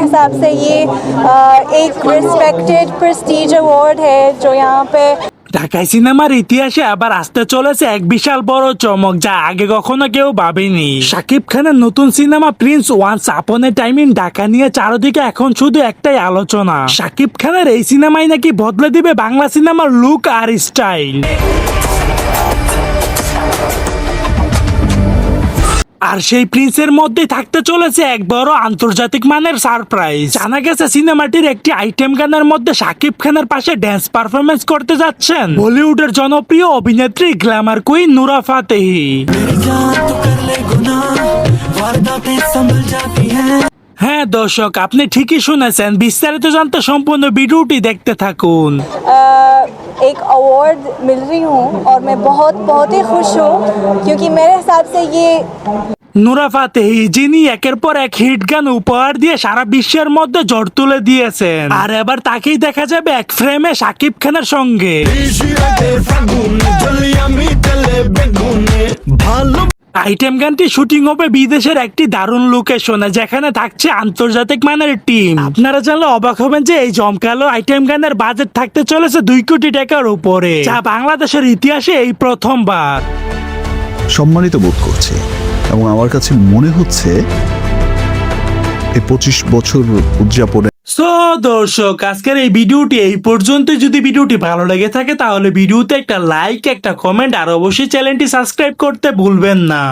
हिसाब से ये एक रिस्पेक्टेड प्रेस्टीज अवार्ड है जो यहाँ पे ঢাকাই সিনেমার ইতিহাসে আবার আসতে চলেছে এক বিশাল বড় চমক, যা আগে কখনো কেউ ভাবেনি। শাকিব খানের নতুন cinema Prince once upon A time in Dhaka নিয়ে চারদিকে এখন শুধু একটাই আলোচনা। শাকিব খানের এই সিনেমাই নাকি বদলে দিবে বাংলা সিনেমার লুক আর স্টাইল। আর সেই প্রিন্সের মধ্যে থাকতে চলেছে এক বড় আন্তর্জাতিক মানের সারপ্রাইজ। জানা গেছে সিনেমাটির একটি আইটেম গানের মধ্যে শাকিব খানের পাশে ড্যান্স পারফরমেন্স করতে যাচ্ছেন বলিউডের জনপ্রিয় অভিনেত্রী গ্ল্যামার কুইন নুরা ফাতেহি। হ্যাঁ দর্শক, আপনি ঠিকই শুনেছেন। বিস্তারিত জানতে সম্পূর্ণ ভিডিওটি দেখতে থাকুন। एक अवार्ड मिल रही हूँ और मैं बहुत बहुत ही खुश हूँ क्योंकि मेरे हिसाब से ये নুরা ফাতেহি, যিনি একের পর এক হিট গান উপহার দিয়ে সারা বিশ্বের মধ্যে ঝড় তুলে দিয়েছেন, আর এবার তাকেই দেখা যাবে এক ফ্রেমে শাকিব খানের সঙ্গে। আইটেম গানটি শুটিং হবে বিদেশের একটি দারুণ লোকেশনে, যেখানে থাকছে আন্তর্জাতিক মানের টিম। আপনারা জানলে অবাক হবেন যে এই জমকালো আইটেম গানের বাজেট থাকতে চলেছে 2 কোটি টাকার উপরে, যা বাংলাদেশের ইতিহাসে এই প্রথমবার। সম্মানিত বোধ করছি এবং আমার কাছে মনে হচ্ছে এই 25 বছর উদযাপনে। সো দর্শক, আজকের এই ভিডিওটি এই পর্যন্ত। যদি ভিডিওটি ভালো লেগে থাকে তাহলে ভিডিওতে একটা লাইক, একটা কমেন্ট আর অবশ্যই চ্যানেলটি সাবস্ক্রাইব করতে ভুলবেন না।